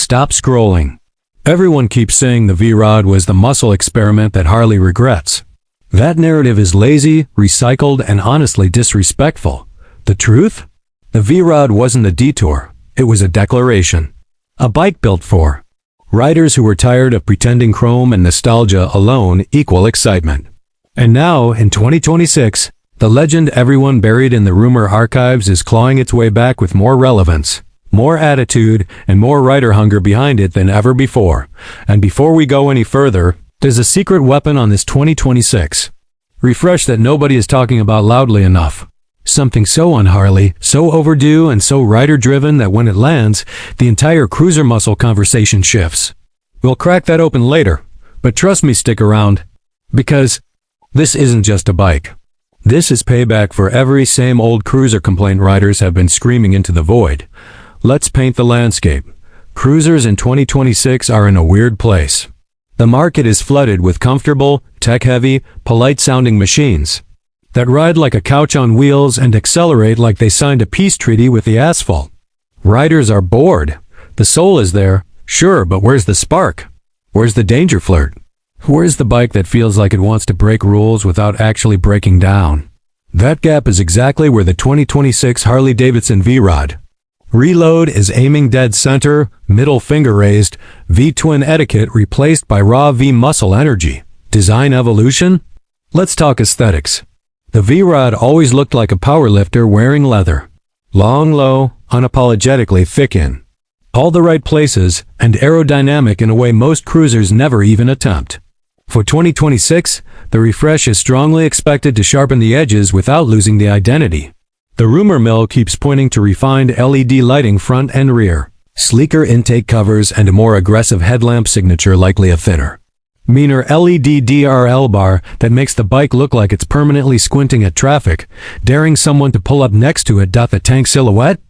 stop scrolling. Everyone keeps saying the V-Rod was the muscle experiment that Harley regrets. That narrative is lazy, recycled, and honestly disrespectful. The truth? The V-Rod wasn't a detour. It was a declaration. A bike built for riders who were tired of pretending chrome and nostalgia alone equal excitement. And now, in 2026, the legend everyone buried in the rumor archives is clawing its way back with more relevance, more attitude, and more rider hunger behind it than ever before. And before we go any further, there's a secret weapon on this 2026 refresh that nobody is talking about loudly enough. Something so un-Harley, so overdue, and so rider-driven that when it lands, the entire cruiser muscle conversation shifts. We'll crack that open later, but trust me, stick around. Because this isn't just a bike. This is payback for every same old cruiser complaint riders have been screaming into the void. Let's paint the landscape. Cruisers in 2026 are in a weird place. The market is flooded with comfortable, tech-heavy, polite-sounding machines that ride like a couch on wheels and accelerate like they signed a peace treaty with the asphalt. Riders are bored. The soul is there, sure, but where's the spark? Where's the danger flirt? Where's the bike that feels like it wants to break rules without actually breaking down? That gap is exactly where the 2026 Harley-Davidson V-Rod Reload is aiming dead center, middle finger raised, V-twin etiquette replaced by raw V-muscle energy. Design evolution? Let's talk aesthetics. The V-Rod always looked like a powerlifter wearing leather. Long, low, unapologetically thick in all the right places, and aerodynamic in a way most cruisers never even attempt. For 2026, the refresh is strongly expected to sharpen the edges without losing the identity. The rumor mill keeps pointing to refined LED lighting front and rear, sleeker intake covers, and a more aggressive headlamp signature, likely a thinner, meaner LED DRL bar that makes the bike look like it's permanently squinting at traffic, daring someone to pull up next to it. The tank silhouette?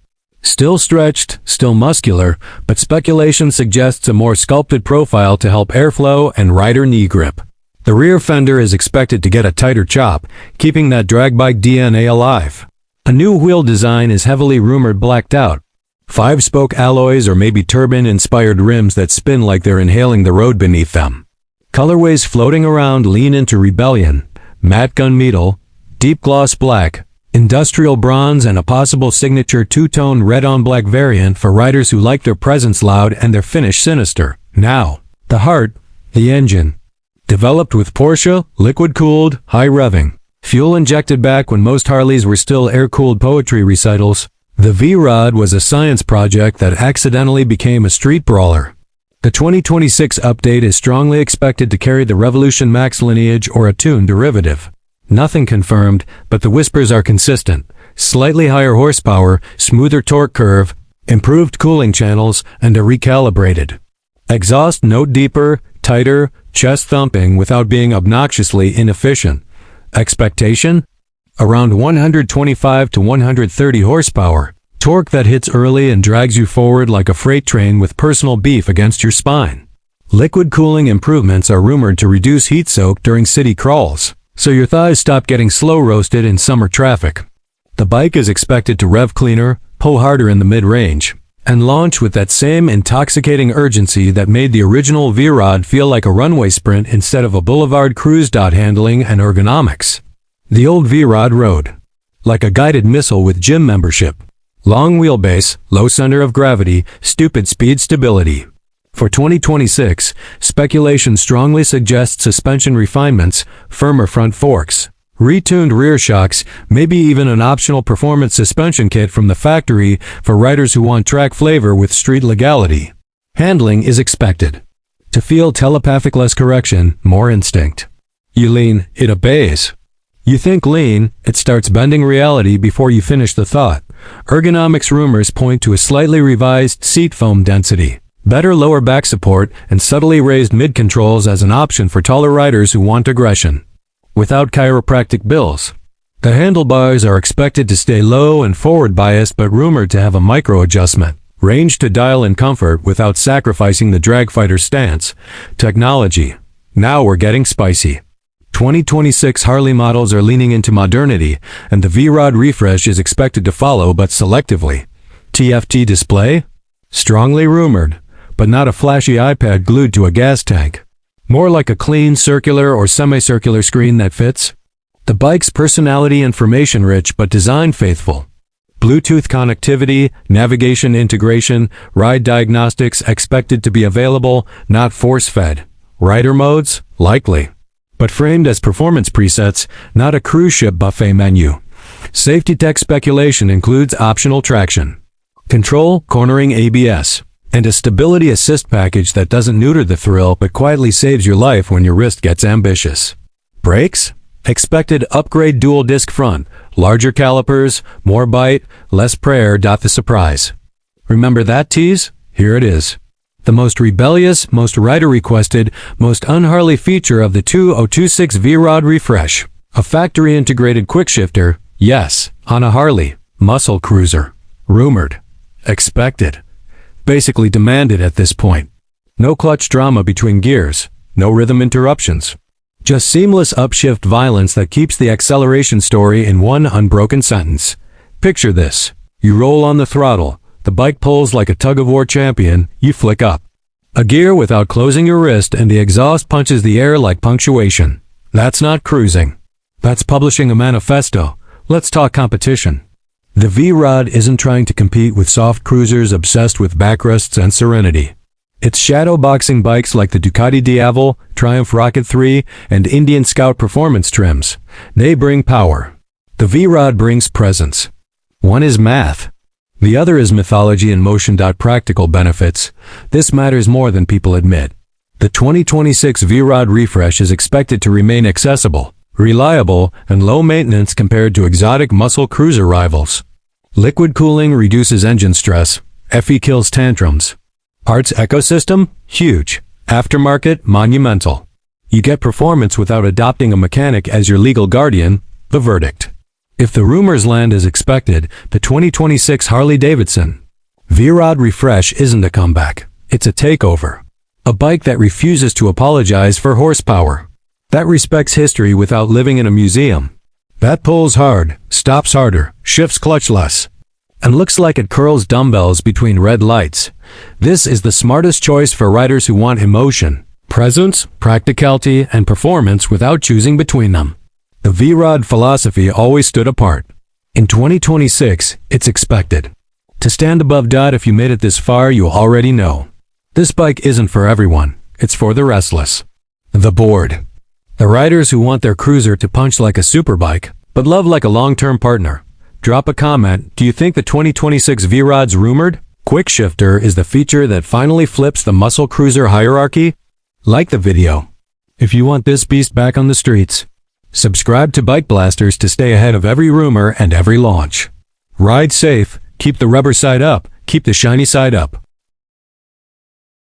Still stretched, still muscular, but speculation suggests a more sculpted profile to help airflow and rider knee grip. The rear fender is expected to get a tighter chop, keeping that drag bike DNA alive. A new wheel design is heavily rumored blacked out. 5-spoke alloys or maybe turbine-inspired rims that spin like they're inhaling the road beneath them. Colorways floating around lean into rebellion, matte gunmetal, deep gloss black, industrial bronze, and a possible signature two-tone red-on-black variant for riders who like their presence loud and their finish sinister. Now, the heart, the engine. Developed with Porsche, liquid-cooled, high-revving, fuel-injected back when most Harleys were still air-cooled poetry recitals, the V-Rod was a science project that accidentally became a street brawler. The 2026 update is strongly expected to carry the Revolution Max lineage or a tuned derivative. Nothing confirmed, but the whispers are consistent. Slightly higher horsepower, smoother torque curve, improved cooling channels, and a recalibrated exhaust note, deeper, tighter, chest thumping without being obnoxiously inefficient. Expectation? Around 125 to 130 horsepower. Torque that hits early and drags you forward like a freight train with personal beef against your spine. Liquid cooling improvements are rumored to reduce heat soak during city crawls, so your thighs stop getting slow roasted in summer traffic. The bike is expected to rev cleaner, pull harder in the mid-range, and launch with that same intoxicating urgency that made the original V-Rod feel like a runway sprint instead of a boulevard cruise. Handling and ergonomics. The old V-Rod rode like a guided missile with gym membership. Long wheelbase, low center of gravity, stupid speed stability. For 2026, speculation strongly suggests suspension refinements, firmer front forks, retuned rear shocks, maybe even an optional performance suspension kit from the factory for riders who want track flavor with street legality. Handling is expected to feel telepathic, less correction, more instinct. You lean, it obeys. You think lean, it starts bending reality before you finish the thought. Ergonomics rumors point to a slightly revised seat foam density, better lower back support, and subtly raised mid-controls as an option for taller riders who want aggression without chiropractic bills. The handlebars are expected to stay low and forward biased, but rumored to have a micro adjustment range to dial in comfort without sacrificing the drag fighter stance. Technology. Now we're getting spicy. 2026 Harley models are leaning into modernity, and the V-Rod refresh is expected to follow, but selectively. TFT display? Strongly rumored. but not a flashy iPad glued to a gas tank. More like a clean, circular or semicircular screen that fits. The bike's personality information-rich but design-faithful. Bluetooth connectivity, navigation integration, ride diagnostics expected to be available, not force-fed. Rider modes? Likely. But framed as performance presets, not a cruise ship buffet menu. Safety tech speculation includes optional traction, control, cornering ABS, and a stability assist package that doesn't neuter the thrill but quietly saves your life when your wrist gets ambitious. Brakes? Expected upgrade dual disc front, larger calipers, more bite, less prayer. The surprise. Remember that tease? Here it is. The most rebellious, most rider-requested, most un-Harley feature of the 2026 V-Rod refresh. A factory-integrated Quickshifter, yes, on a Harley, muscle cruiser. Rumored. Expected. Basically demanded at this point. No clutch drama between gears, no rhythm interruptions. Just seamless upshift violence that keeps the acceleration story in one unbroken sentence. Picture this. You roll on the throttle, the bike pulls like a tug-of-war champion, you flick up a gear without closing your wrist and the exhaust punches the air like punctuation. That's not cruising. That's publishing a manifesto. Let's talk competition. The V-Rod isn't trying to compete with soft cruisers obsessed with backrests and serenity. It's shadowboxing bikes like the Ducati Diavel, Triumph Rocket 3, and Indian Scout performance trims. They bring power. The V-Rod brings presence. One is math. The other is mythology in motion. Practical benefits. This matters more than people admit. The 2026 V-Rod refresh is expected to remain accessible, reliable, and low maintenance compared to exotic muscle cruiser rivals. Liquid cooling reduces engine stress. FE kills tantrums. Parts ecosystem? Huge. Aftermarket? Monumental. You get performance without adopting a mechanic as your legal guardian. The verdict. If the rumors land as expected, the 2026 Harley-Davidson V-Rod refresh isn't a comeback. It's a takeover. A bike that refuses to apologize for horsepower. That respects history without living in a museum. That pulls hard, stops harder, shifts clutch less, and looks like it curls dumbbells between red lights. This is the smartest choice for riders who want emotion, presence, practicality, and performance without choosing between them. The V-Rod philosophy always stood apart. In 2026, it's expected to stand above. If you made it this far, you already know. This bike isn't for everyone. It's for the restless, the bored, the riders who want their cruiser to punch like a superbike, but love like a long-term partner. Drop a comment. Do you think the 2026 V-Rod's rumored Quickshifter is the feature that finally flips the muscle cruiser hierarchy? Like the video if you want this beast back on the streets. Subscribe to BikeBlasters to stay ahead of every rumor and every launch. Ride safe, keep the rubber side up, keep the shiny side up.